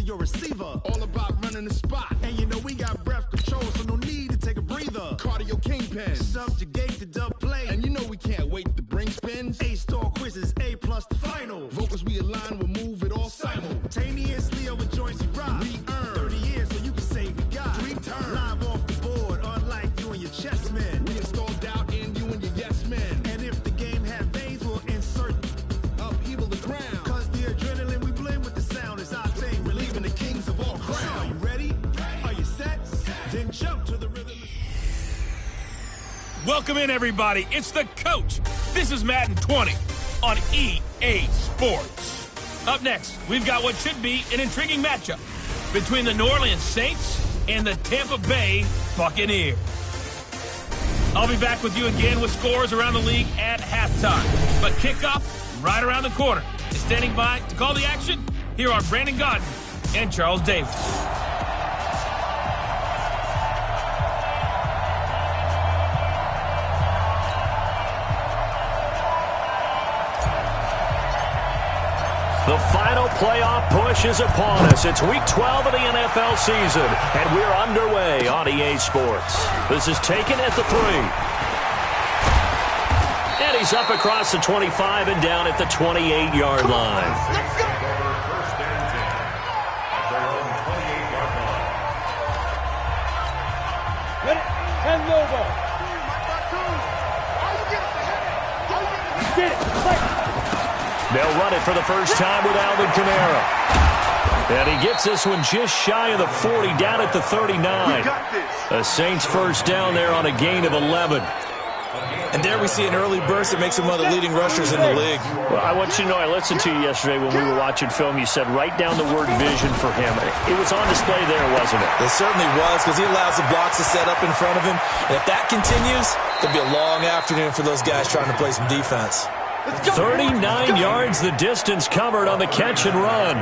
your receiver. All about running the spot. And you know we got breath control, so no need to take a breather. Cardio kingpin. Subjugate the dub play. And you know we can't wait to bring spins. A-star quizzes, A+ the final. Vocals we align, we'll move it all simultaneously over joints we rock. We earn 30 years so you can say we got 3 turns. Live off the board, unlike you and your chess men. We install doubt in you and your yes men. And if the game had veins, we'll insert upheaval the ground. Cause the adrenaline we blend with the sound is our thing. We're leaving the kings of all crowns. So are you ready? Are you set? Then jump to the rhythm. Welcome in, everybody. It's the coach. This is Madden 20 on EA Sports. Up next, we've got what should be an intriguing matchup between the New Orleans Saints and the Tampa Bay Buccaneers. I'll be back with you again with scores around the league at halftime. But kickoff right around the corner. And standing by to call the action, here are Brandon Godden and Charles Davis. The final playoff push is upon us. It's Week 12 of the NFL season, and we're underway on EA Sports. This is taken at the 3. And he's up across the 25 and down at the 28-yard line. And logo. Get it. They'll run it for the first time with Alvin Kamara. And he gets this one just shy of the 40, down at the 39. The Saints first down there on a gain of 11. And there we see an early burst that makes him one of the leading rushers in the league. Well, I want you to know, I listened to you yesterday when we were watching film. You said write down the word vision for him. It was on display there, wasn't it? It certainly was, because he allows the blocks to set up in front of him. And if that continues, it'll be a long afternoon for those guys trying to play some defense. 39 yards the distance covered on the catch and run.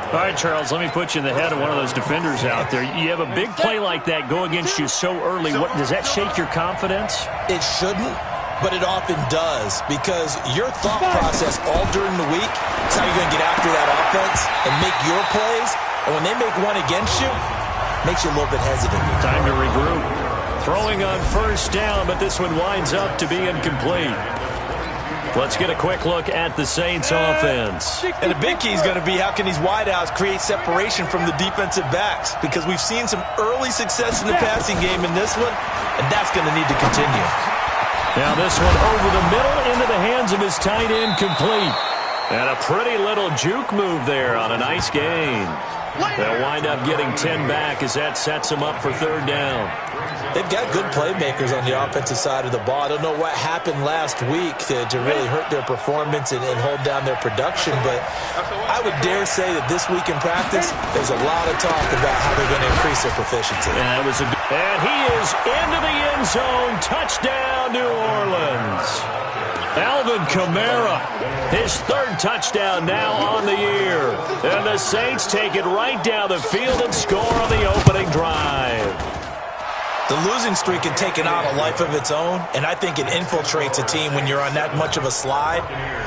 All right, Charles, let me put you in the head of one of those defenders out there. You have a big play like that go against you so early. Does that shake your confidence? It shouldn't, but it often does, because your thought process all during the week is how you're going to get after that offense and make your plays. And when they make one against you, it makes you a little bit hesitant. Time to regroup. Throwing on first down, but this one winds up to be incomplete. Let's get a quick look at the Saints offense. And the big key is going to be how can these wideouts create separation from the defensive backs, because we've seen some early success in the passing game in this one, and that's going to need to continue. Now this one over the middle into the hands of his tight end, complete. And a pretty little juke move there on a nice gain. They'll wind up getting 10 back as that sets them up for third down. They've got good playmakers on the offensive side of the ball. I don't know what happened last week to really hurt their performance and hold down their production, but I would dare say that this week in practice, there's a lot of talk about how they're going to increase their proficiency. And he is into the end zone. Touchdown, New Orleans. Alvin Kamara, his third touchdown now on the year. And the Saints take it right down the field and score on the opening drive. The losing streak had taken on a life of its own, and I think it infiltrates a team when you're on that much of a slide.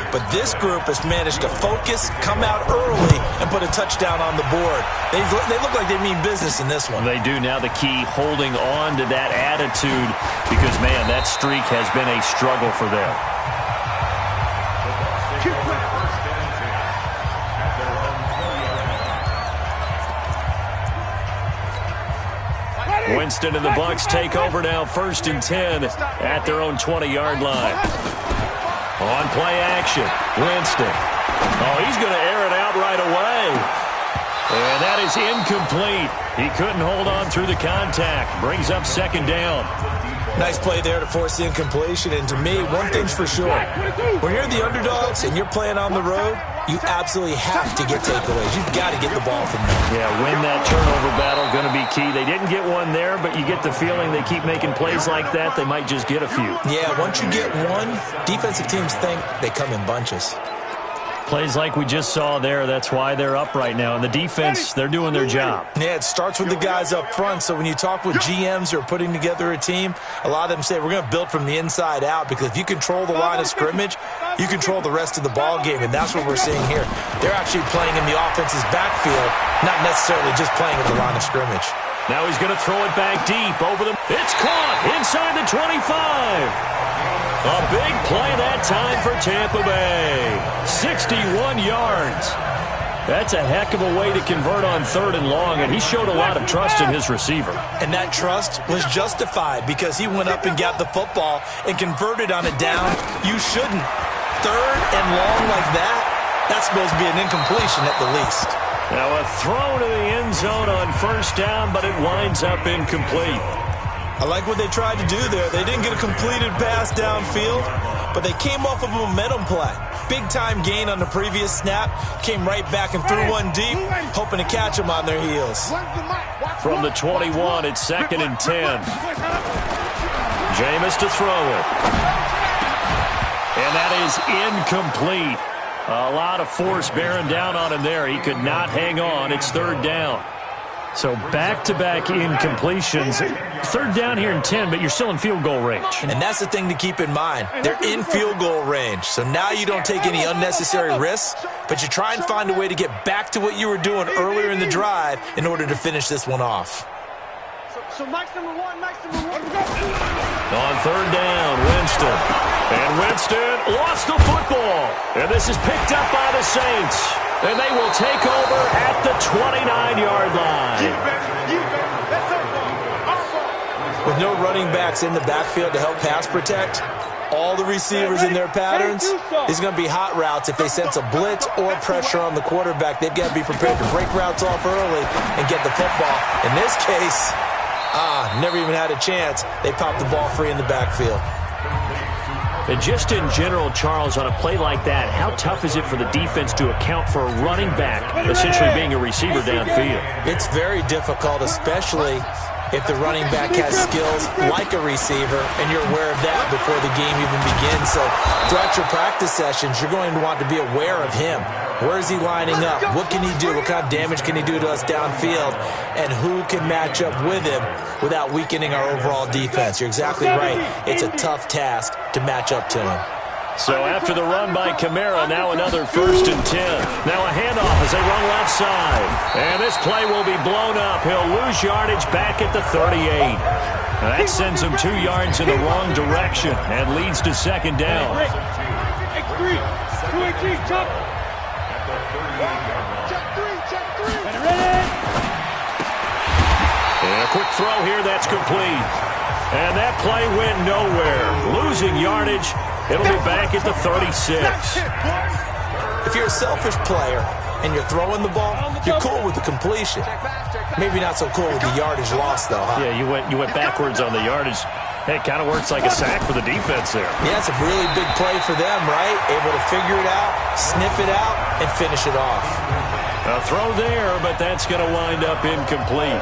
But this group has managed to focus, come out early, and put a touchdown on the board. They look like they mean business in this one. They do. Now the key, holding on to that attitude, because, man, that streak has been a struggle for them. Winston and the Bucs take over now, 1st and 10 at their own 20-yard line. On play action, Winston. Oh, he's going to air it out right away. And that is incomplete. He couldn't hold on through the contact. Brings up 2nd down. Nice play there to force the incompletion. And to me, one thing's for sure. When you're the underdogs and you're playing on the road, you absolutely have to get takeaways. You've got to get the ball from them. Yeah, win that turnover battle, going to be key. They didn't get one there, but you get the feeling they keep making plays like that, they might just get a few. Yeah, once you get one, defensive teams think they come in bunches. Plays like we just saw there, that's why they're up right now. And the defense, they're doing their job. Yeah, it starts with the guys up front. So when you talk with GMs who are putting together a team, a lot of them say we're going to build from the inside out, because if you control the line of scrimmage, you control the rest of the ball game, and that's what we're seeing here. They're actually playing in the offense's backfield, not necessarily just playing at the line of scrimmage. Now he's going to throw it back deep over them. It's caught inside the 25. A big play that time for Tampa Bay. 61 yards. That's a heck of a way to convert on 3rd and long, and he showed a lot of trust in his receiver. And that trust was justified because he went up and got the football and converted on a down. You shouldn't. 3rd and long like that, that's supposed to be an incompletion at the least. Now a throw to the end zone on 1st down, but it winds up incomplete. I like what they tried to do there. They didn't get a completed pass downfield, but they came off of a momentum play. Big-time gain on the previous snap, came right back and threw one deep, hoping to catch them on their heels. From the 21, it's 2nd and 10. Jameis to throw it. And that is incomplete. A lot of force bearing down on him there. He could not hang on. It's 3rd down. So back-to-back incompletions. 3rd down here in 10, but you're still in field goal range. And that's the thing to keep in mind. They're in field goal range. So now you don't take any unnecessary risks, but you try and find a way to get back to what you were doing earlier in the drive in order to finish this one off. So max number one. On 3rd down, Winston. And Winston lost the football. And this is picked up by the Saints. And they will take over at the 29-yard line. With no running backs in the backfield to help pass protect, all the receivers in their patterns, these are going to be hot routes. If they sense a blitz or pressure on the quarterback, they've got to be prepared to break routes off early and get the football. In this case, never even had a chance. They popped the ball free in the backfield. And just in general, Charles, on a play like that, how tough is it for the defense to account for a running back essentially being a receiver downfield? It's very difficult, especially if the running back has skills like a receiver, and you're aware of that before the game even begins. So throughout your practice sessions, you're going to want to be aware of him. Where is he lining up? What can he do? What kind of damage can he do to us downfield? And who can match up with him without weakening our overall defense? You're exactly right. It's a tough task to match up to him. So after the run by Kamara, now another 1st and 10. Now a handoff as they run left side. And this play will be blown up. He'll lose yardage back at the 38. Now that sends him 2 yards in the wrong direction and leads to 2nd down. X3. 2-8-3. Chop. Check 3. Ready. And a quick throw here. That's complete. And that play went nowhere. Losing yardage. It'll be back at the 36. If you're a selfish player and you're throwing the ball, you're cool with the completion. Maybe not so cool with the yardage loss, though, huh? Yeah, you went backwards on the yardage. Hey, it kind of works like a sack for the defense there. Yeah, it's a really big play for them, right? Able to figure it out, sniff it out, and finish it off. A throw there, but that's going to wind up incomplete.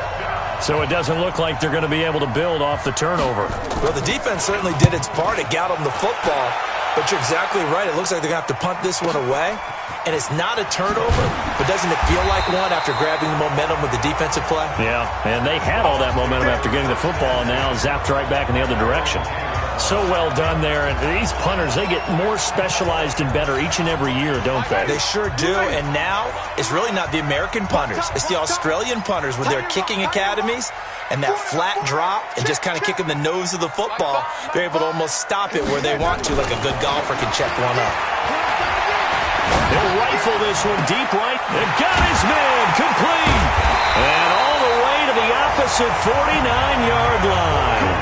So it doesn't look like they're going to be able to build off the turnover. Well, the defense certainly did its part. It got them the football. But you're exactly right. It looks like they're going to have to punt this one away. And it's not a turnover, but doesn't it feel like one after grabbing the momentum with the defensive play? Yeah, and they had all that momentum after getting the football, and now zapped right back in the other direction. So well done there. And these punters, they get more specialized and better each and every year, don't they? They sure do. And now it's really not the American punters. It's the Australian punters with their kicking academies and that flat drop and just kind of kicking the nose of the football. They're able to almost stop it where they want to, like a good golfer can check one up. He'll rifle this one deep right. And got his man complete. And all the way to the opposite 49-yard line.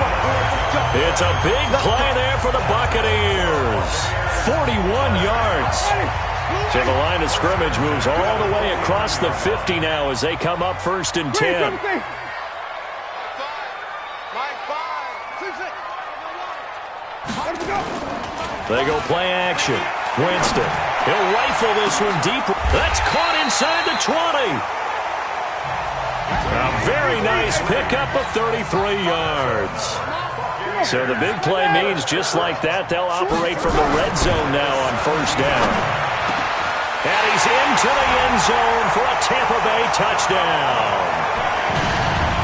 It's a big play there for the Buccaneers. 41 yards. So the line of scrimmage moves all the way across the 50 now as they come up 1st and 10. They go play action. Winston. He'll rifle this one deep. That's caught inside the 20. A very nice pickup of 33 yards. So the big play means just like that, they'll operate from the red zone now on 1st down. And he's into the end zone for a Tampa Bay touchdown.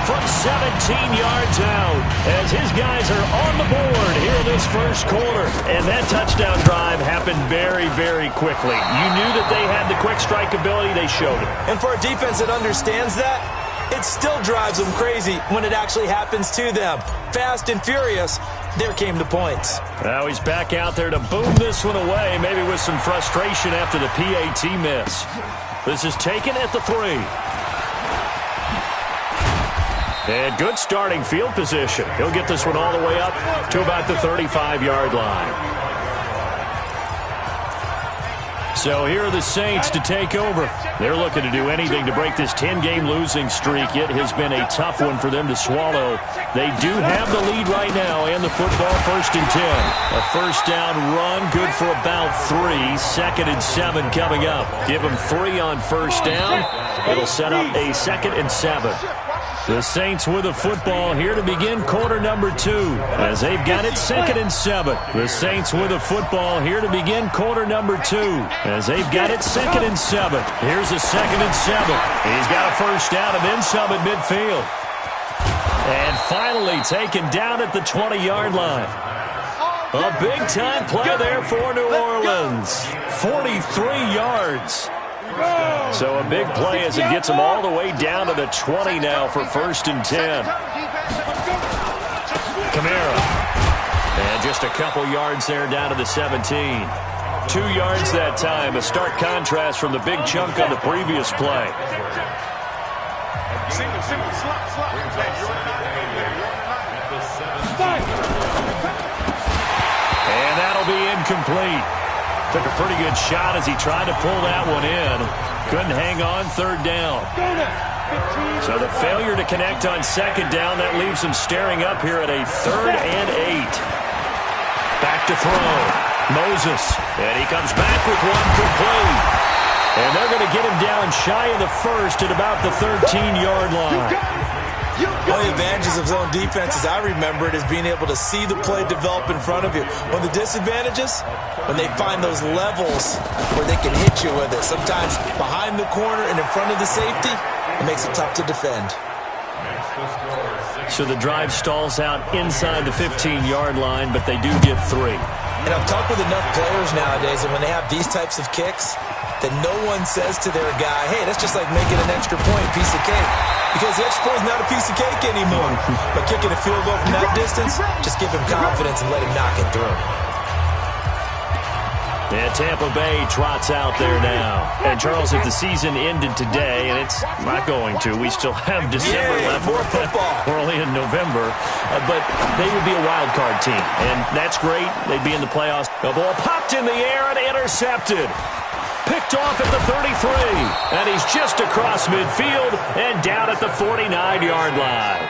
From 17 yards out as his guys are on the board here in this first quarter. And that touchdown drive happened very, very quickly. You knew that they had the quick strike ability. They showed it. And for a defense that understands that, it still drives them crazy when it actually happens to them. Fast and furious, there came the points. Now he's back out there to boom this one away, maybe with some frustration after the PAT miss. This is taken at the 3. And good starting field position. He'll get this one all the way up to about the 35-yard line. So here are the Saints to take over. They're looking to do anything to break this 10-game losing streak. It has been a tough one for them to swallow. They do have the lead right now and the football 1st and 10. A first down run, good for about 3. 2nd and 7 coming up. Give them 3 on first down. It'll set up a 2nd and 7. The Saints with the football here to begin quarter number 2 as they've got it 2nd and 7. The Saints with the football here to begin quarter number 2 as they've got it 2nd and 7. Here's a 2nd and 7. He's got a first down and then some at midfield. And finally taken down at the 20-yard line. A big-time play there for New Orleans. 43 yards. So a big play as it gets them all the way down to the 20 now for 1st and 10. Kamara. And just a couple yards there down to the 17. 2 yards that time. A stark contrast from the big chunk on the previous play. And that'll be incomplete. Took a pretty good shot as he tried to pull that one in. Couldn't hang on 3rd down. So the failure to connect on 2nd down, that leaves him staring up here at a 3rd and 8. Back to throw. Moses. And he comes back with one complete. And they're going to get him down shy of the 1st at about the 13-yard line. One of the advantages of zone defense, as I remember it, is being able to see the play develop in front of you. One of the disadvantages, when they find those levels where they can hit you with it. Sometimes behind the corner and in front of the safety, it makes it tough to defend. So the drive stalls out inside the 15-yard line, but they do get 3. And I've talked with enough players nowadays, and when they have these types of kicks, that no one says to their guy, hey, that's just like making an extra point, piece of cake. Because the extra point is not a piece of cake anymore. But kicking a field goal from that distance, just give him confidence and let him knock it through. And Tampa Bay trots out there now. And, Charles, if the season ended today, and it's not going to, we still have December left. More football. We're only in November. But they would be a wild card team. And that's great. They'd be in the playoffs. The ball popped in the air and intercepted. Picked off at the 33. And he's just across midfield and down at the 49-yard line.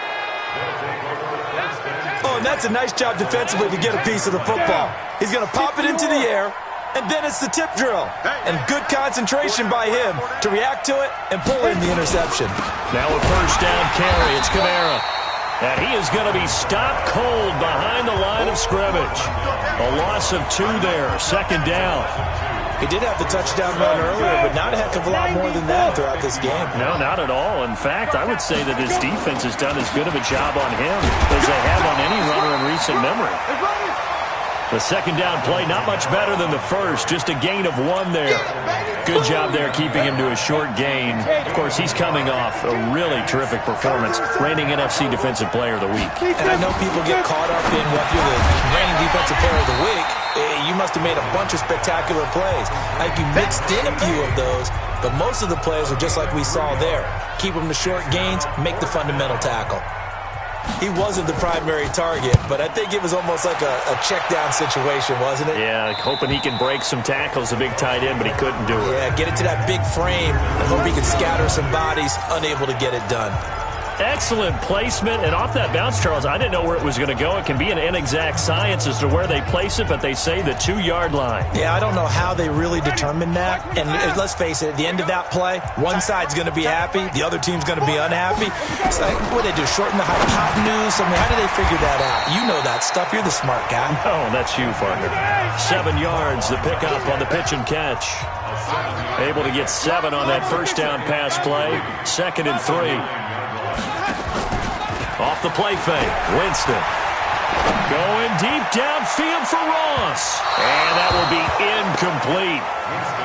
Oh, and that's a nice job defensively to get a piece of the football. He's going to pop it into the air. And then it's the tip drill. And good concentration by him to react to it and pull in the interception. Now a first down carry. It's Kamara. And he is going to be stopped cold behind the line of scrimmage. A loss of 2 there. 2nd down. He did have the touchdown run earlier, but not a heck of a lot more than that throughout this game. No, not at all. In fact, I would say that his defense has done as good of a job on him as they have on any runner in recent memory. The 2nd down play, not much better than the first. Just a gain of 1 there. Good job there keeping him to a short gain. Of course, he's coming off a really terrific performance. Reigning NFC Defensive Player of the Week. And I know people get caught up in what you're the reigning Defensive Player of the Week. You must have made a bunch of spectacular plays. Like you mixed in a few of those, but most of the plays are just like we saw there. Keep them to short gains, make the fundamental tackle. He wasn't the primary target, but I think it was almost like a check-down situation, wasn't it? Yeah, hoping he can break some tackles, a big tight end, but he couldn't do it. Yeah, get it to that big frame and hope he can scatter some bodies, unable to get it done. Excellent placement, and off that bounce, Charles, I didn't know where it was going to go. It can be an inexact science as to where they place it, but they say the 2-yard line. Yeah, I don't know how they really determined that. And let's face it, at the end of that play, one side's going to be happy, the other team's going to be unhappy. It's like, what do they do, shorten the hypotenuse? I mean, how do they figure that out? You know that stuff. You're the smart guy. Oh, that's you, partner. 7 yards, the pickup on the pitch and catch. Able to get 7 on that first down pass play. 2nd and 3. Off the play fake, Winston. Going deep downfield for Ross. And that will be incomplete.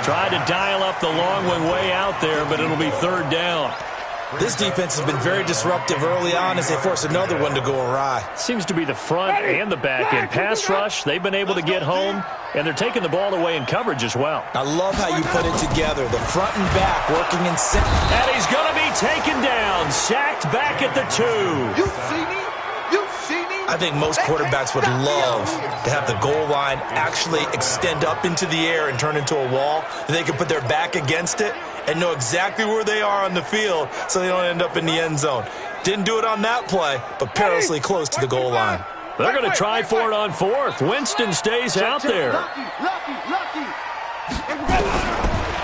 Tried to dial up the long one way out there, but it'll be third down. This defense has been very disruptive early on as they force another one to go awry. Seems to be the front and the back end. Pass rush, they've been able to get home, and they're taking the ball away in coverage as well. I love how you put it together. The front and back working in sync. And he's going to be taken down, sacked back at the 2. You see me? You see me? I think most quarterbacks would love to have the goal line actually extend up into the air and turn into a wall. They can put their back against it and know exactly where they are on the field so they don't end up in the end zone. Didn't do it on that play, but perilously close to the goal line. They're going to try for it on 4th. Winston stays out there. Lucky.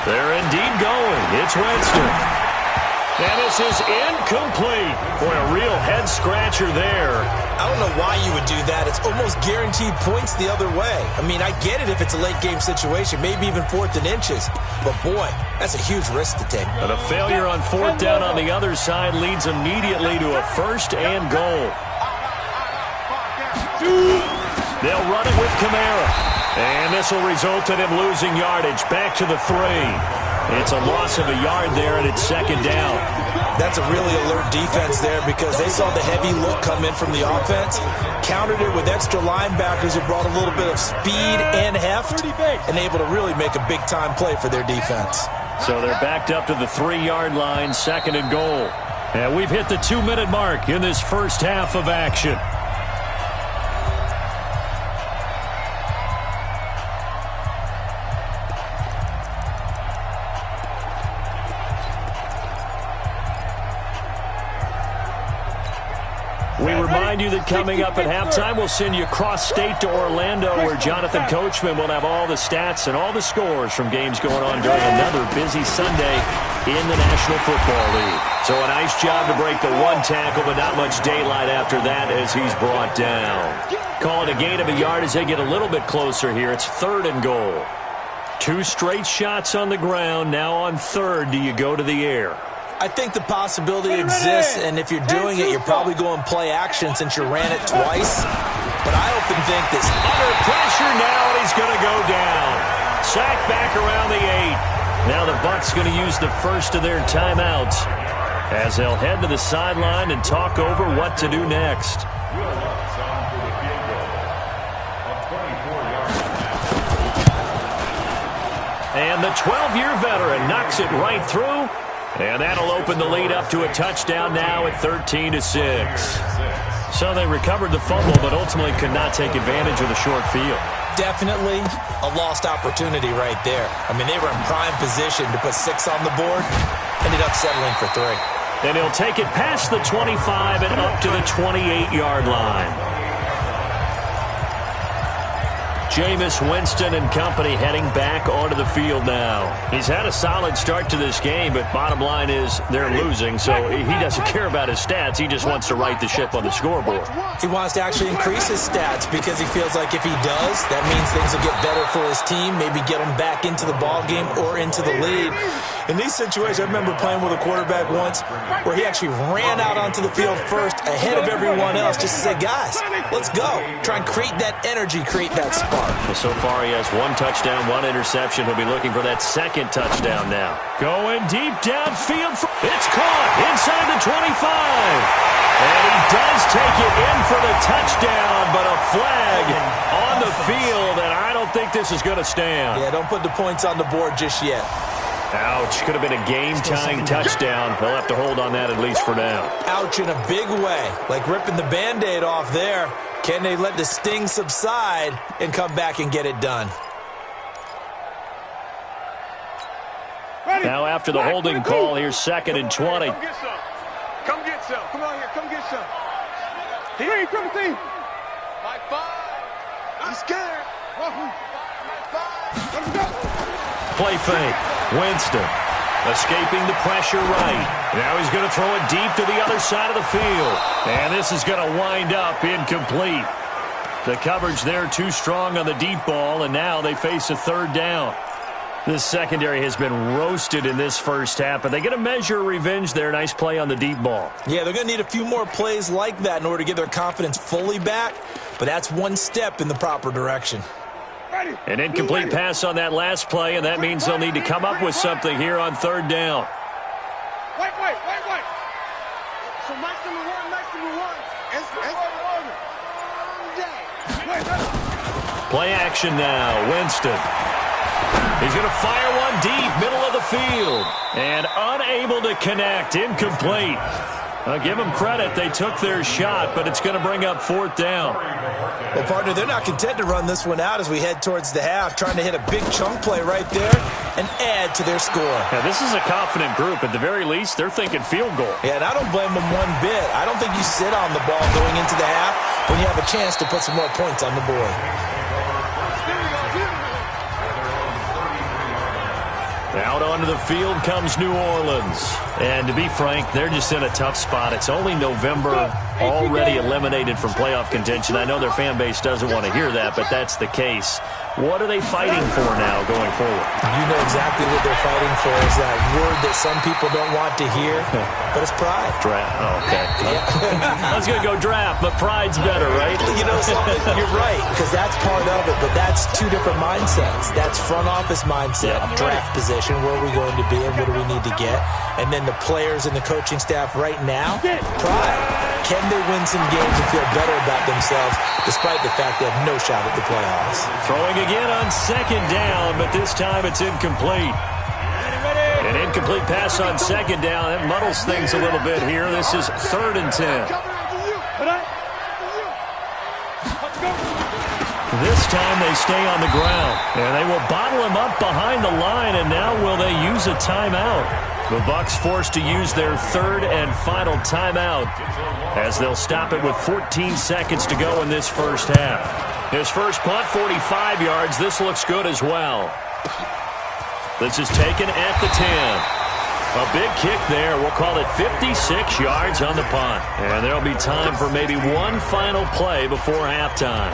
They're indeed going. It's Winston. And this is incomplete. Boy, a real head-scratcher there. I don't know why you would do that. It's almost guaranteed points the other way. I mean, I get it if it's a late-game situation, maybe even 4th and inches. But, boy, that's a huge risk to take. But a failure on 4th down on the other side leads immediately to a 1st and goal. They'll run it with Kamara. And this will result in him losing yardage. Back to the 3. It's a loss of a yard there, and it's 2nd down. That's a really alert defense there because they saw the heavy look come in from the offense, countered it with extra linebackers who brought a little bit of speed and heft, and able to really make a big-time play for their defense. So they're backed up to the 3-yard line, 2nd and goal. And we've hit the 2-minute mark in this first half of action. We remind you that coming up at halftime, we'll send you cross-state to Orlando, where Jonathan Coachman will have all the stats and all the scores from games going on during another busy Sunday in the National Football League. So a nice job to break the 1 tackle, but not much daylight after that as he's brought down. Call it a gain of a yard as they get a little bit closer here. It's 3rd and goal. 2 straight shots on the ground. Now on 3rd, do you go to the air? I think the possibility exists, and if you're doing it, you're probably going play action since you ran it twice. But I often think this under pressure now, and he's going to go down. Sacked back around the 8. Now the Bucs going to use the first of their timeouts as they'll head to the sideline and talk over what to do next. And the 12-year veteran knocks it right through. And that'll open the lead up to a touchdown now at 13-6. So they recovered the fumble, but ultimately could not take advantage of the short field. Definitely a lost opportunity right there. I mean, they were in prime position to put 6 on the board. Ended up settling for 3. And he'll take it past the 25 and up to the 28-yard line. Jameis Winston and company heading back onto the field now. He's had a solid start to this game, but bottom line is they're losing, so he doesn't care about his stats. He just wants to right the ship on the scoreboard. He wants to actually increase his stats because he feels like if he does, that means things will get better for his team, maybe get him back into the ball game or into the lead. In these situations, I remember playing with a quarterback once where he actually ran out onto the field first ahead of everyone else just to say, guys, let's go. Try and create that energy, create that spark. Well, so far he has 1 touchdown, 1 interception. He'll be looking for that 2nd touchdown now. Going deep downfield. It's caught inside the 25. And he does take it in for the touchdown, but a flag on the field, and I don't think this is going to stand. Yeah, don't put the points on the board just yet. Ouch. Could have been a game-tying touchdown. They'll have to hold on that at least for now. Ouch in a big way. Like ripping the Band-Aid off there. Can they let the sting subside and come back and get it done? Now after the holding call, here's 2nd and 20. Come get some. Come get some. Come on here. Come get some. Here, come see. Like 5. I'm scared. Let's go. Play fake. Winston escaping the pressure right. Now he's going to throw it deep to the other side of the field. And this is going to wind up incomplete. The coverage there too strong on the deep ball, and now they face a 3rd down. The secondary has been roasted in this first half, but they get a measure of revenge there. Nice play on the deep ball. Yeah, they're going to need a few more plays like that in order to get their confidence fully back, but that's one step in the proper direction. An incomplete pass on that last play, and that means they'll need to come up with something here on third down. Wait. So match number one. Play action now. Winston. He's going to fire one deep, middle of the field. And unable to connect. Incomplete. I'll give them credit. They took their shot, but it's going to bring up fourth down. Well, partner, they're not content to run this one out as we head towards the half, trying to hit a big chunk play right there and add to their score. Yeah, this is a confident group. At the very least, they're thinking field goal. Yeah, and I don't blame them one bit. I don't think you sit on the ball going into the half when you have a chance to put some more points on the board. Out onto the field comes New Orleans. And to be frank, they're just in a tough spot. It's only November, already eliminated from playoff contention. I know their fan base doesn't want to hear that, but that's the case. What are they fighting for now going forward? You know exactly what they're fighting for. Is that word that some people don't want to hear, but it's pride. Draft. Oh, okay. I was going to go draft, but pride's better, right? You know something? You're right, because that's part of it, but that's two different mindsets. That's front office mindset, draft position, where are we going to be and what do we need to get? And then the players and the coaching staff right now, pride. Can they win some games and feel better about themselves despite the fact they have no shot at the playoffs? Throwing again on second down, but this time it's incomplete. An incomplete pass on second down. That muddles things a little bit here. This is 3rd and 10. This time they stay on the ground, and they will bottle him up behind the line, and now will they use a timeout? The Bucs forced to use their 3rd and final timeout as they'll stop it with 14 seconds to go in this first half. His first punt, 45 yards. This looks good as well. This is taken at the 10. A big kick there. We'll call it 56 yards on the punt. And there'll be time for maybe one final play before halftime.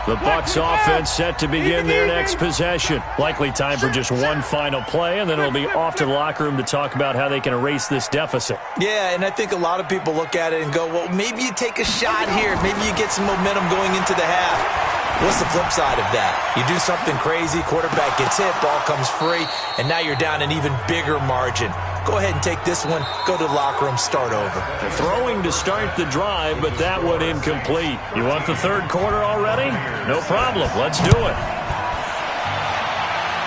The Bucs offense set to begin their next possession. Likely time for just one final play, and then it'll be off to the locker room to talk about how they can erase this deficit. Yeah, and I think a lot of people look at it and go, well, maybe you take a shot here. Maybe you get some momentum going into the half. What's the flip side of that? You do something crazy, quarterback gets hit, ball comes free, and now you're down an even bigger margin. Go ahead and take this one, go to the locker room, start over. Throwing to start the drive, but that one incomplete. You want the third quarter already? No problem. Let's do it.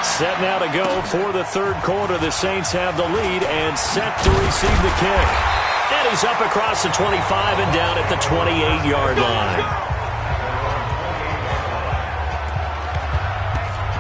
Set now to go for the third quarter. The Saints have the lead and set to receive the kick. And he's up across the 25 and down at the 28-yard line.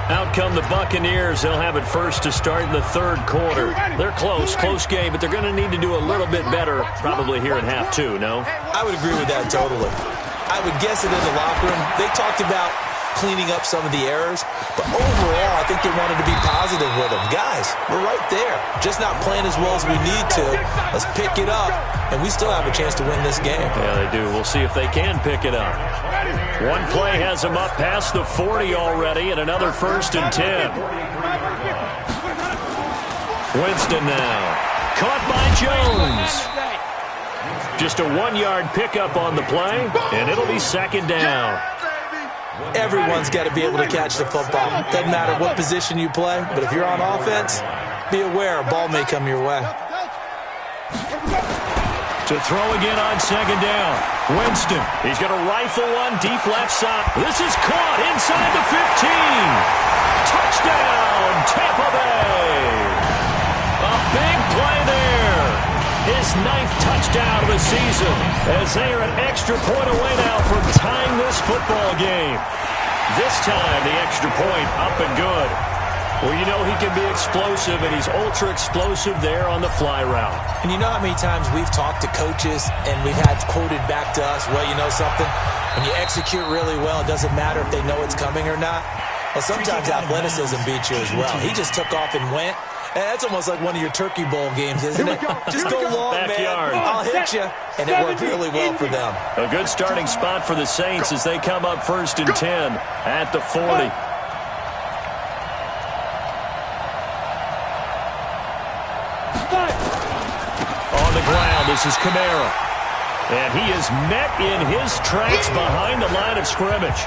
Out come the Buccaneers. They'll have it first to start the third quarter. They're close game, but they're going to need to do a little bit better probably here in half two, no? I would agree with that totally. I would guess it in the locker room. They talked about cleaning up some of the errors, but overall, I think they wanted to be positive with them. Guys, we're right there. Just not playing as well as we need to. Let's pick it up, and we still have a chance to win this game. Yeah, they do. We'll see if they can pick it up. One play has them up past the 40 already, and another 1st and 10. Winston now. Caught by Jones. Just a 1-yard pickup on the play, and it'll be 2nd down. Everyone's got to be able to catch the football. Doesn't matter what position you play, but if you're on offense, be aware a ball may come your way. To throw again on 2nd down. Winston, he's going to rifle one deep left side. This is caught inside the 15. Touchdown, Tampa Bay. A big play there. His 9th touchdown of the season as they are an extra point away now from tying this football game. This time, the extra point up and good. Well, you know he can be explosive, and he's ultra-explosive there on the fly route. And you know how many times we've talked to coaches and we've had quoted back to us, well, you know something? When you execute really well, it doesn't matter if they know it's coming or not. Well, sometimes athleticism beats you as well. He just took off and went, That's almost like one of your Turkey Bowl games, isn't it? Just go long, Backyard. man. I'll hit you. And it worked really well for them. A good starting spot for the Saints as they come up 1st and 10 at the 40. On the ground, this is Kamara. And he is met in his tracks behind the line of scrimmage.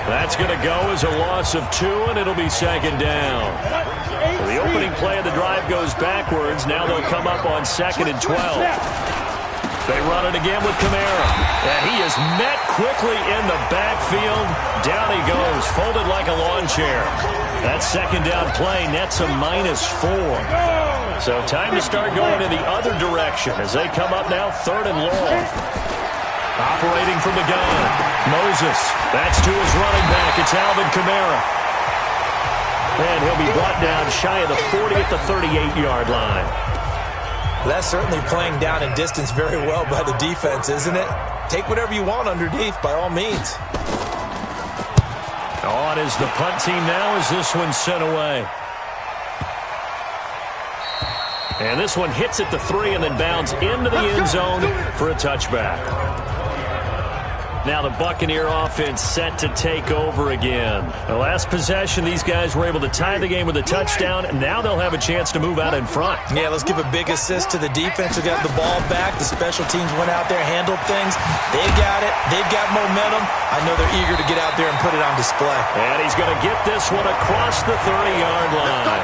That's going to go as a loss of 2, and it'll be 2nd down. So the opening play of the drive goes backwards. Now they'll come up on 2nd and 12. They run it again with Kamara. And he is met quickly in the backfield. Down he goes, folded like a lawn chair. That 2nd down play nets a -4. So time to start going in the other direction as they come up now 3rd and long. Operating from the gun, Moses. That's to his running back. It's Alvin Kamara. And he'll be brought down shy of the 40 at the 38-yard line. That's certainly playing down in distance very well by the defense, isn't it? Take whatever you want underneath, by all means. On is the punt team now as this one's sent away. And this one hits at the 3 and then bounds into the end zone for a touchback. Now the Buccaneer offense set to take over again. The last possession, these guys were able to tie the game with a touchdown, and now they'll have a chance to move out in front. Yeah, let's give a big assist to the defense who got the ball back. The special teams went out there, handled things. They got it. They've got momentum. I know they're eager to get out there and put it on display. And he's going to get this one across the 30-yard line.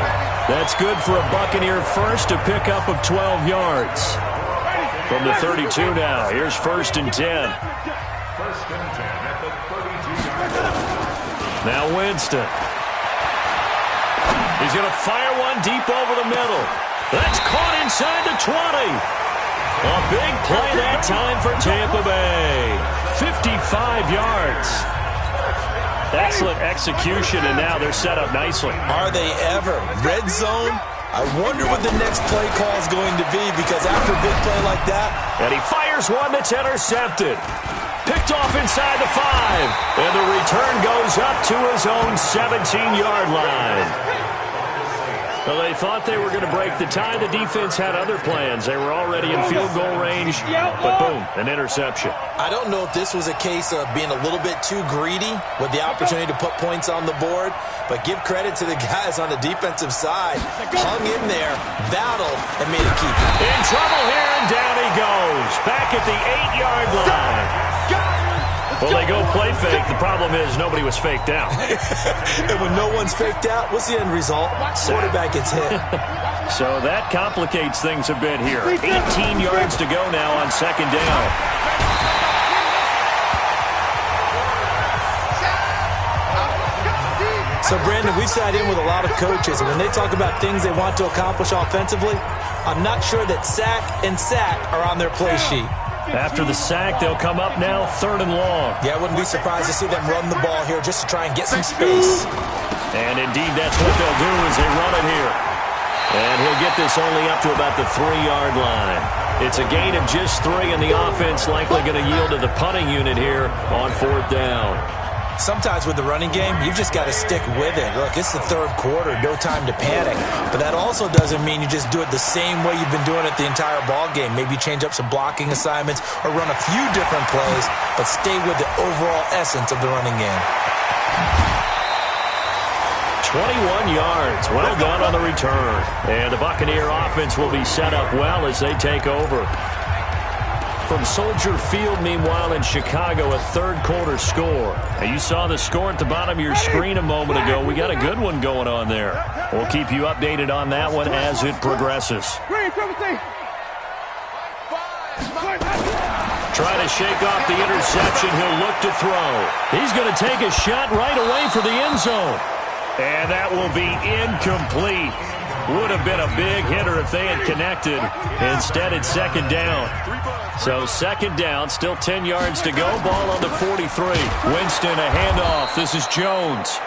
That's good for a Buccaneer first, a pickup of 12 yards. From the 32 now, here's 1st and 10. Now Winston. He's going to fire one deep over the middle. That's caught inside the 20. A big play that time for Tampa Bay. 55 yards. Excellent execution, and now they're set up nicely. Are they ever? Red zone? I wonder what the next play call is going to be, because after a big play like that... And he fires one that's intercepted. Picked off inside the 5. And the return goes up to his own 17-yard line. Well, they thought they were going to break the tie. The defense had other plans. They were already in field goal range, but boom, an interception. I don't know if this was a case of being a little bit too greedy with the opportunity to put points on the board, but give credit to the guys on the defensive side. Hung in there, battled, and made it keep it. In trouble here, and down he goes. Back at the 8-yard line. Well, they go play fake. The problem is nobody was faked out. And when no one's faked out, what's the end result? Quarterback gets hit. So that complicates things a bit here. 18 yards to go now on 2nd down. So, Brandon, we've sat in with a lot of coaches, and when they talk about things they want to accomplish offensively, I'm not sure that sack and sack are on their play sheet. After the sack, they'll come up now 3rd and long. Yeah, I wouldn't be surprised to see them run the ball here just to try and get some space. And indeed, that's what they'll do as they run it here. And he'll get this only up to about the 3-yard line. It's a gain of just 3, and the offense likely going to yield to the punting unit here on 4th down. Sometimes with the running game, you've just got to stick with it. Look, it's the 3rd quarter, no time to panic. But that also doesn't mean you just do it the same way you've been doing it the entire ball game. Maybe change up some blocking assignments or run a few different plays, but stay with the overall essence of the running game. 21 yards. Well done on the return. And the Buccaneer offense will be set up well as they take over. From Soldier Field, meanwhile, in Chicago, a 3rd quarter score. Now, you saw the score at the bottom of your screen a moment ago. We got a good one going on there. We'll keep you updated on that one as it progresses. Trying to shake off the interception. He'll look to throw. He's going to take a shot right away for the end zone. And that will be incomplete. Would have been a big hitter if they had connected. Instead, it's 2nd down. So 2nd down, still 10 yards to go. Ball on the 43. Winston, a handoff. This is Jones.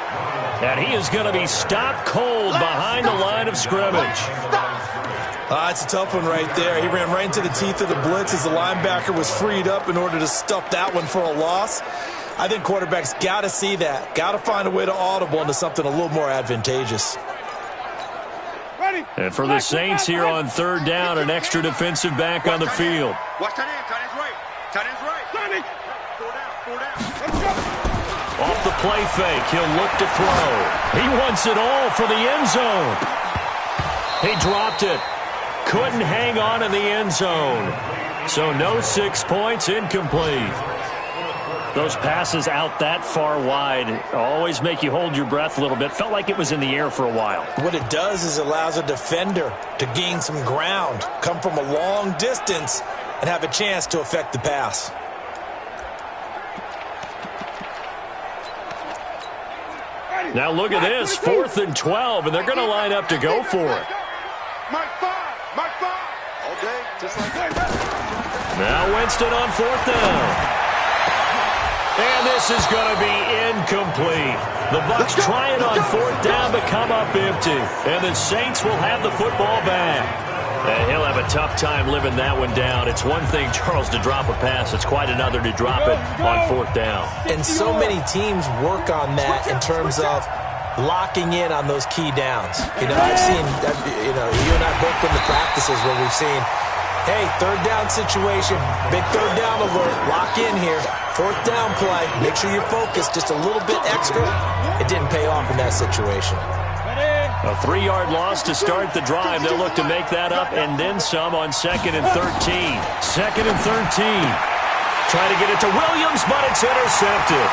And he is going to be stopped cold behind the line of scrimmage. It's a tough one right there. He ran right into the teeth of the blitz as the linebacker was freed up in order to stuff that one for a loss. I think quarterbacks got to see that. Got to find a way to audible into something a little more advantageous. And for the Saints here on third down, an extra defensive back on the field. Watch tight end. Tight end's right. Tight end's right. Four down. Off the play fake, he'll look to throw. He wants it all for the end zone. He dropped it. Couldn't hang on in the end zone. So no 6 points, incomplete. Those passes out that far wide always make you hold your breath a little bit. Felt like it was in the air for a while. What it does is allows a defender to gain some ground, come from a long distance, and have a chance to affect the pass. Now look at this, 4th and 12, and they're going to line up to go for it. Mike 5. All day, just like that. Now Winston on 4th down. And this is going to be incomplete. The Bucs try it on 4th down, but come up empty. And the Saints will have the football back. And he'll have a tough time living that one down. It's one thing, Charles, to drop a pass. It's quite another to drop it on 4th down. And so many teams work on that in terms of locking in on those key downs. I've seen, you and I both been to practices where we've seen, hey, 3rd down situation, big 3rd down alert, lock in here. 4th down play, make sure you're focused just a little bit extra. It didn't pay off in that situation. A 3-yard loss to start the drive. They'll look to make that up and then some on 2nd and 13. 2nd and 13. Try to get it to Williams, but it's intercepted.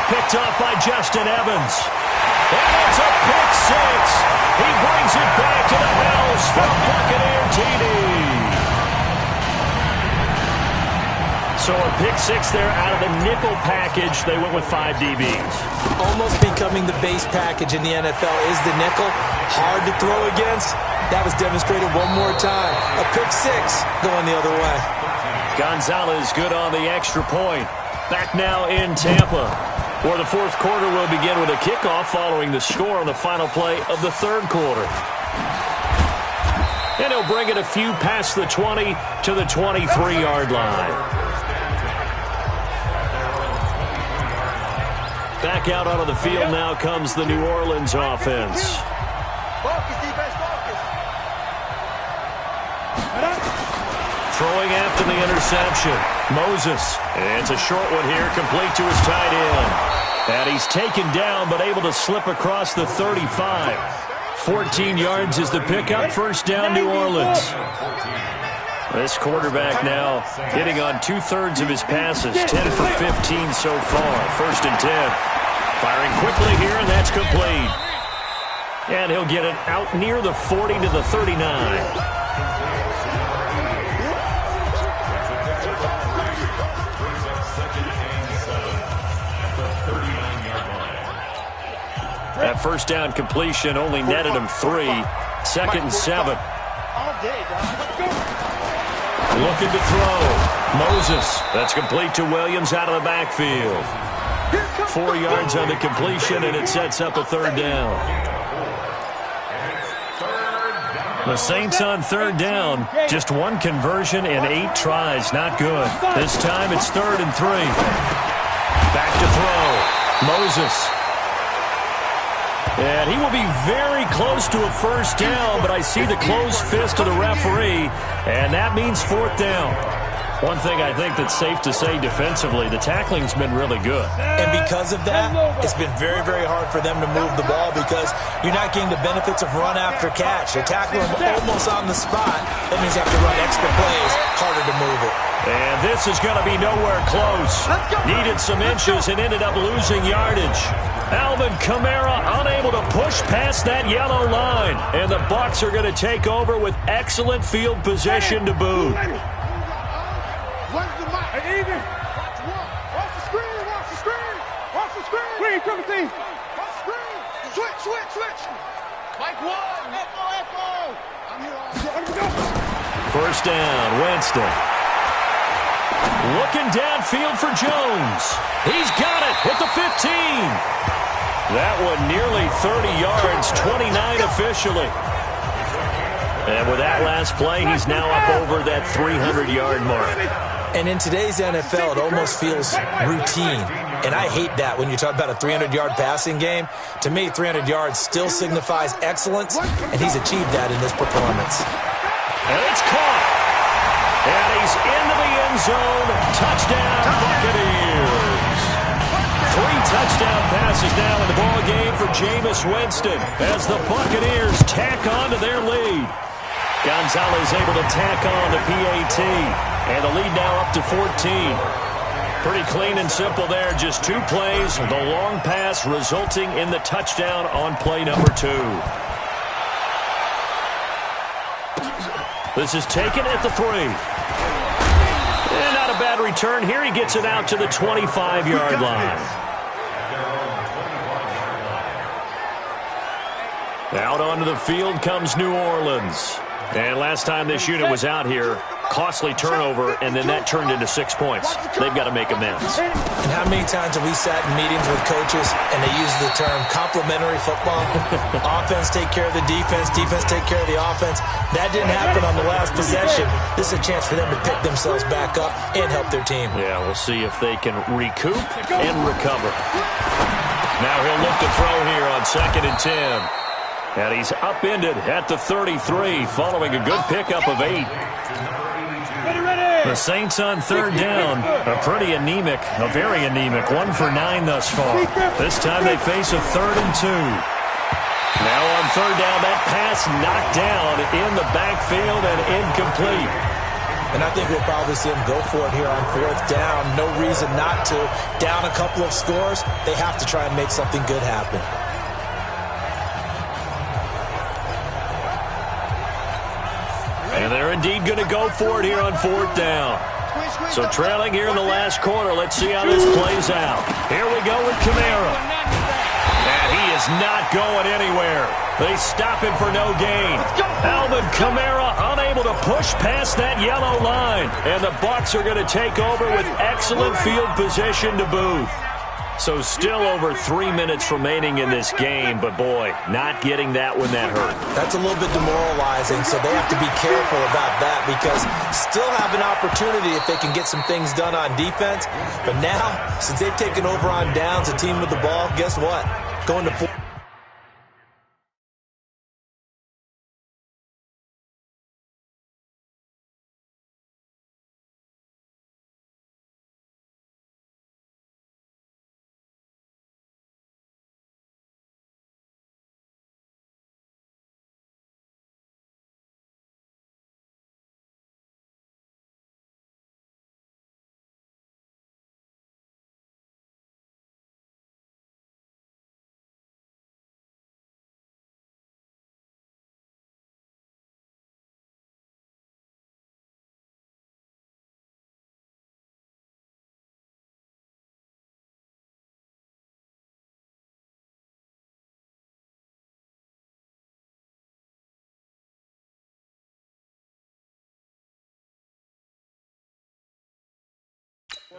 Picked off by Justin Evans. And it's a pick 6. He brings it back to the house for a Buccaneer TD. So a pick 6 there out of the nickel package. They went with 5 DBs. Almost becoming the base package in the NFL is the nickel. Hard to throw against. That was demonstrated one more time. A pick 6 going the other way. Gonzalez good on the extra point. Back now in Tampa, where the 4th quarter will begin with a kickoff following the score on the final play of the 3rd quarter. And he'll bring it a few past the 20 to the 23-yard line. Back out onto the field now comes the New Orleans offense. Throwing after the interception. Moses. And it's a short one here, complete to his tight end. And he's taken down, but able to slip across the 35. 14 yards is the pickup. 1st down, New Orleans. This quarterback now hitting on 2/3 of his passes. 10 for 15 so far. 1st and 10. Firing quickly here, and that's complete. And he'll get it out near the 40 to the 39. That 1st down completion only netted him 3. 2nd and 7. Looking to throw. Moses. That's complete to Williams out of the backfield. 4 yards on the completion, and it sets up a 3rd down. The Saints on 3rd down. Just 1 conversion in 8 tries. Not good. This time it's 3rd and 3. Back to throw. Moses. And he will be very close to a 1st down, but I see the closed fist of the referee, and that means 4th down. One thing I think that's safe to say defensively, the tackling's been really good. And because of that, it's been very, very hard for them to move the ball because you're not getting the benefits of run after catch. They're tackling them almost on the spot. That means you have to run extra plays, harder to move it. And this is going to be nowhere close. Needed some inches and ended up losing yardage. Alvin Kamara unable to push past that yellow line. And the Bucs are going to take over with excellent field position to boot. Watch the screen. Coming, team. Watch the screen. Switch. Mike 1. Echo. I'm here. 1st down, Winston. Looking downfield for Jones. He's got it with the 15. That one nearly 30 yards, 29 officially. And with that last play, he's now up over that 300-yard mark. And in today's NFL, it almost feels routine. And I hate that when you talk about a 300-yard passing game. To me, 300 yards still signifies excellence, and he's achieved that in this performance. And it's caught. And he's into the end zone. Touchdown, Buccaneers. 3 touchdown passes now in the ball game for Jameis Winston as the Buccaneers tack on to their lead. Gonzalez able to tack on the PAT, and the lead now up to 14. Pretty clean and simple there, just 2 plays, the long pass resulting in the touchdown on play number 2. This is taken at the 3. And not a bad return here. He gets it out to the 25-yard line. Out onto the field comes New Orleans. And last time this unit was out here, costly turnover, and then that turned into 6 points. They've got to make amends. And how many times have we sat in meetings with coaches and they use the term complementary football? Offense take care of the defense, defense take care of the offense. That didn't happen on the last possession. This is a chance for them to pick themselves back up and help their team. Yeah, we'll see if they can recoup and recover. Now he'll look to throw here on 2nd and 10. And he's upended at the 33 following a good pickup of 8. The Saints on 3rd down are pretty anemic, a very anemic. 1 for 9 thus far. This time they face a 3rd and 2. Now on 3rd down, that pass knocked down in the backfield and incomplete. And I think we'll probably see them go for it here on 4th down. No reason not to. Down a couple of scores, they have to try and make something good happen. And they're indeed going to go for it here on 4th down. So trailing here in the last quarter. Let's see how this plays out. Here we go with Kamara. And he is not going anywhere. They stop him for no gain. Alvin Kamara unable to push past that yellow line. And the Bucs are going to take over with excellent field position to boot. So still over 3 minutes remaining in this game, but boy, not getting that when that hurt. That's a little bit demoralizing, so they have to be careful about that because still have an opportunity if they can get some things done on defense. But now, since they've taken over on downs, a team with the ball, guess what? Going to 4.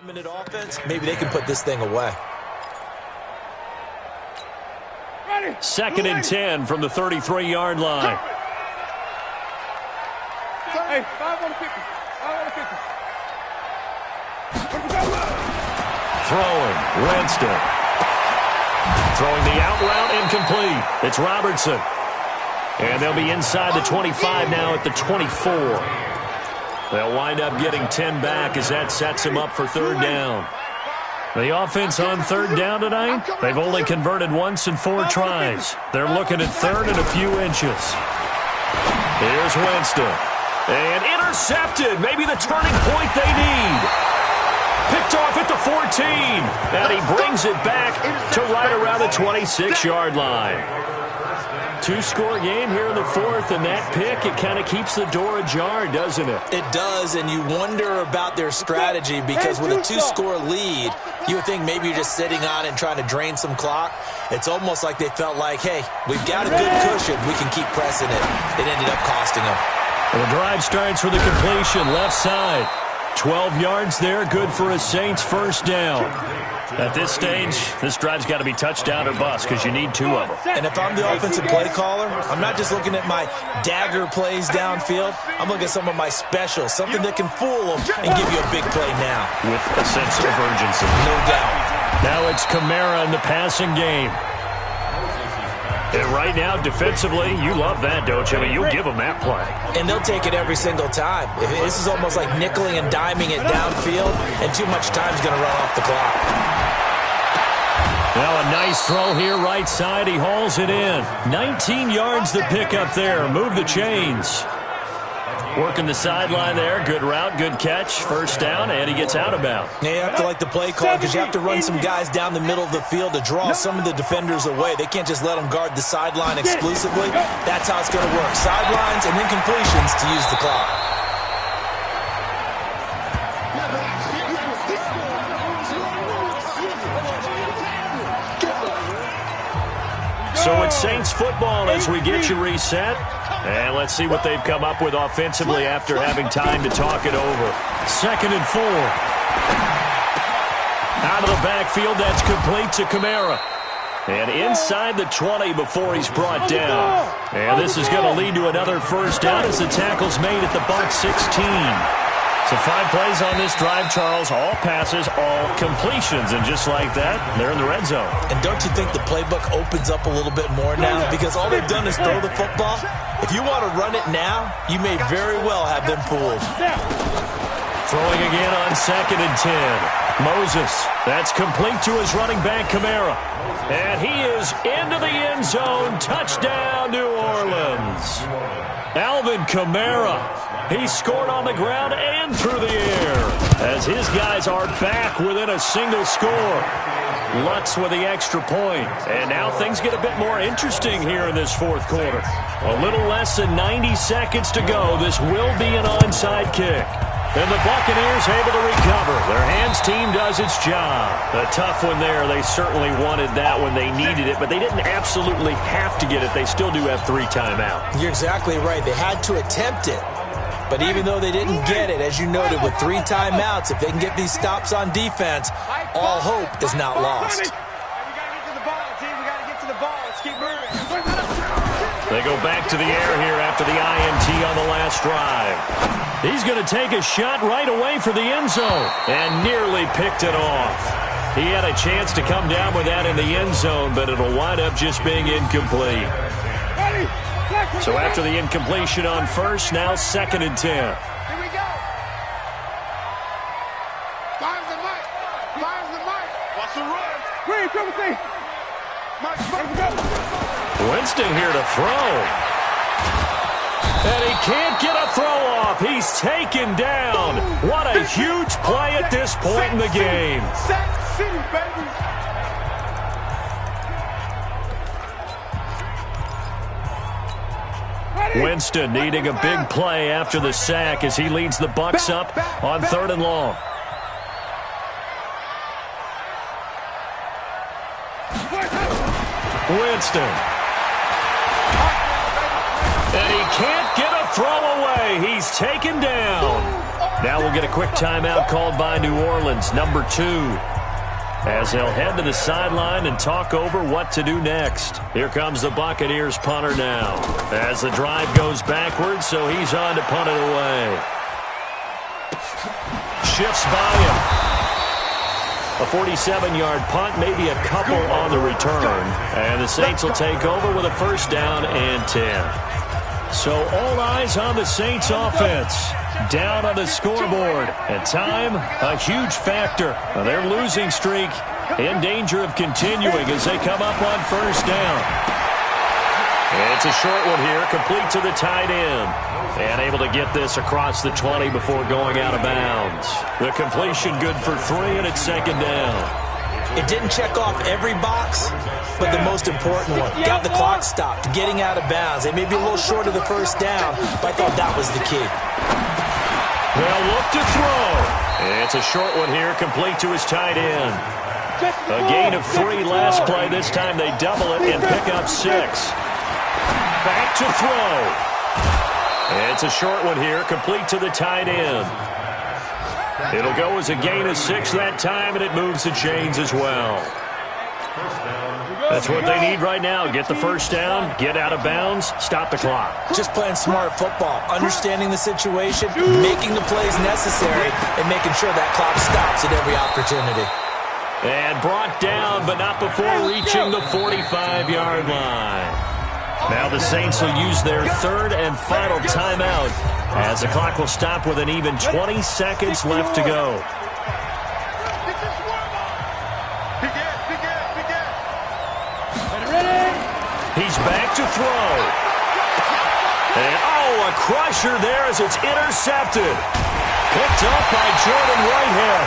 Minute offense, maybe they can put this thing away. 2nd and 10 from the 33-yard line. Hey, 5 on the 50. 5 on the 50. Throwing, Winston. Throwing the out route, incomplete. It's Robertson. And they'll be inside the 25 now at the 24. They'll wind up getting 10 back as that sets him up for 3rd down. The offense on 3rd down tonight, they've only converted once in 4 tries. They're looking at 3rd and a few inches. Here's Winston. And intercepted. Maybe the turning point they need. Picked off at the 14. And he brings it back to right around the 26-yard line. 2-score game here in the 4th, and that pick, it kind of keeps the door ajar, doesn't it? It does, and you wonder about their strategy because with a 2-score lead, you would think maybe you're just sitting on it and trying to drain some clock. It's almost like they felt like, hey, we've got a good cushion. We can keep pressing it. It ended up costing them. And the drive starts with a completion, left side. 12 yards there, good for a Saints 1st down. At this stage, this drive's got to be touchdown or bust because you need 2 of them. And if I'm the offensive play caller, I'm not just looking at my dagger plays downfield. I'm looking at some of my specials, something that can fool them and give you a big play now. With a sense of urgency. No doubt. Now it's Kamara in the passing game. And right now, defensively, you love that, don't you? I mean, you'll give them that play. And they'll take it every single time. This is almost like nickeling and diming it downfield, and too much time's going to run off the clock. Now a nice throw here, right side. He hauls it in. 19 yards to pick up there. Move the chains. Working the sideline there. Good route, good catch. First down, and he gets out of bounds. Yeah, you have to like the play call because you have to run some guys down the middle of the field to draw some of the defenders away. They can't just let them guard the sideline exclusively. That's how it's going to work. Sidelines and then completions to use the clock. So it's Saints football as we get you reset. And let's see what they've come up with offensively after having time to talk it over. 2nd and 4. Out of the backfield, that's complete to Kamara. And inside the 20 before he's brought down. And this is going to lead to another first down as the tackle's made at the Bucs 16. So 5 plays on this drive, Charles. All passes, all completions. And just like that, they're in the red zone. And don't you think the playbook opens up a little bit more now? Because all they've done is throw the football. If you want to run it now, you may very well have them fooled. Throwing again on 2nd and 10. Moses. That's complete to his running back, Kamara. And he is into the end zone. Touchdown, New Orleans. Alvin Kamara. He scored on the ground and through the air as his guys are back within a single score. Lutz with the extra point. And now things get a bit more interesting here in this 4th quarter. A little less than 90 seconds to go. This will be an onside kick. And the Buccaneers able to recover. Their hands team does its job. A tough one there. They certainly wanted that when they needed it, but they didn't absolutely have to get it. They still do have 3 timeouts. You're exactly right. They had to attempt it. But even though they didn't get it, as you noted, with 3 timeouts, if they can get these stops on defense, all hope is not lost. We got to get to the ball, team. We got to get to the ball. Let's keep moving. They go back to the air here after the INT on the last drive. He's going to take a shot right away for the end zone and nearly picked it off. He had a chance to come down with that in the end zone, but it'll wind up just being incomplete. So after the incompletion on first, now 2nd and 10. Here we go. Fire's the mic. Fire's the mic. Watch the run. Green, come and see. Winston here to throw. And he can't get a throw off. He's taken down. What a huge play at this point in the game. Sack City, baby. Winston needing a big play after the sack as he leads the Bucs up on 3rd and long. Winston. And he can't get a throw away. He's taken down. Now we'll get a quick timeout called by New Orleans, number 2. As they'll head to the sideline and talk over what to do next. Here comes the Buccaneers punter now. As the drive goes backwards, so he's on to punt it away. Shifts by him. A 47-yard punt, maybe a couple on the return. And the Saints will take over with a first down and 10. So all eyes on the Saints offense. Down on the scoreboard. And time, a huge factor. Their losing streak in danger of continuing as they come up on first down. It's a short one here, complete to the tight end. And able to get this across the 20 before going out of bounds. The completion good for 3, and it's 2nd down. It didn't check off every box, but the most important one. Got the clock stopped, getting out of bounds. They may be a little short of the first down, but I thought that was the key. They'll look to throw. It's a short one here, complete to his tight end. A gain of 3 last play. This time they double it and pick up 6. Back to throw. It's a short one here, complete to the tight end. It'll go as a gain of 6 that time, and it moves the chains as well. That's what they need right now. Get the first down, get out of bounds, stop the clock. Just playing smart football, understanding the situation, making the plays necessary, and making sure that clock stops at every opportunity. And brought down, but not before reaching the 45-yard line. Now the Saints will use their third and final timeout as the clock will stop with an even 20 seconds left to go. He's back to throw. And, oh, a crusher there as it's intercepted. Picked up by Jordan Whitehead.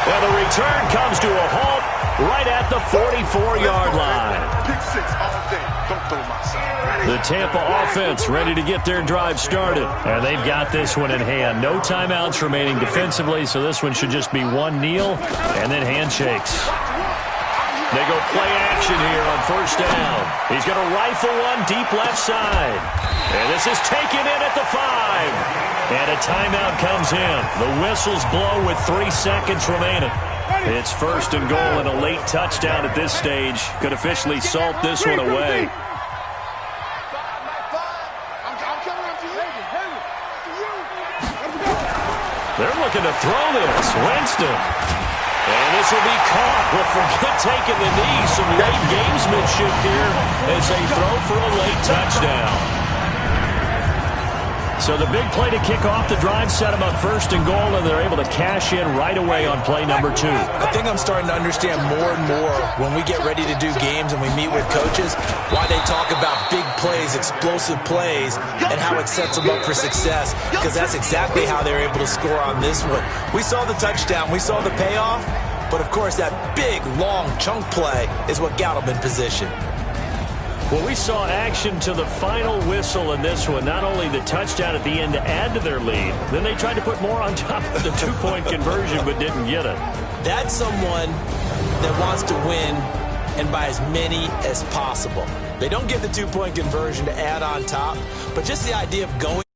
And the return comes to a halt right at the 44-yard line. Pick 6 all day. Don't throw my side. The Tampa offense ready to get their drive started. And they've got this one in hand. No timeouts remaining defensively, so this one should just be one kneel and then handshakes. They go play action here on first down. He's going to rifle one deep left side. And this is taken in at the 5. And a timeout comes in. The whistles blow with 3 seconds remaining. It's first and goal and a late touchdown at this stage. Could officially salt this one away. They're looking to throw this. Winston. And this will be caught. Well, forget taking the knee. Some late gamesmanship here as they throw for a late touchdown. So the big play to kick off the drive set them up first and goal, and they're able to cash in right away on play number 2. I think I'm starting to understand more and more when we get ready to do games and we meet with coaches why they talk about big plays, explosive plays, and how it sets them up for success, because that's exactly how they're able to score on this one. We saw the touchdown. We saw the payoff. But, of course, that big, long chunk play is what got them in position. Well, we saw action to the final whistle in this one. Not only the touchdown at the end to add to their lead, then they tried to put more on top of the 2-point conversion but didn't get it. That's someone that wants to win and by as many as possible. They don't get the 2-point conversion to add on top, but just the idea of going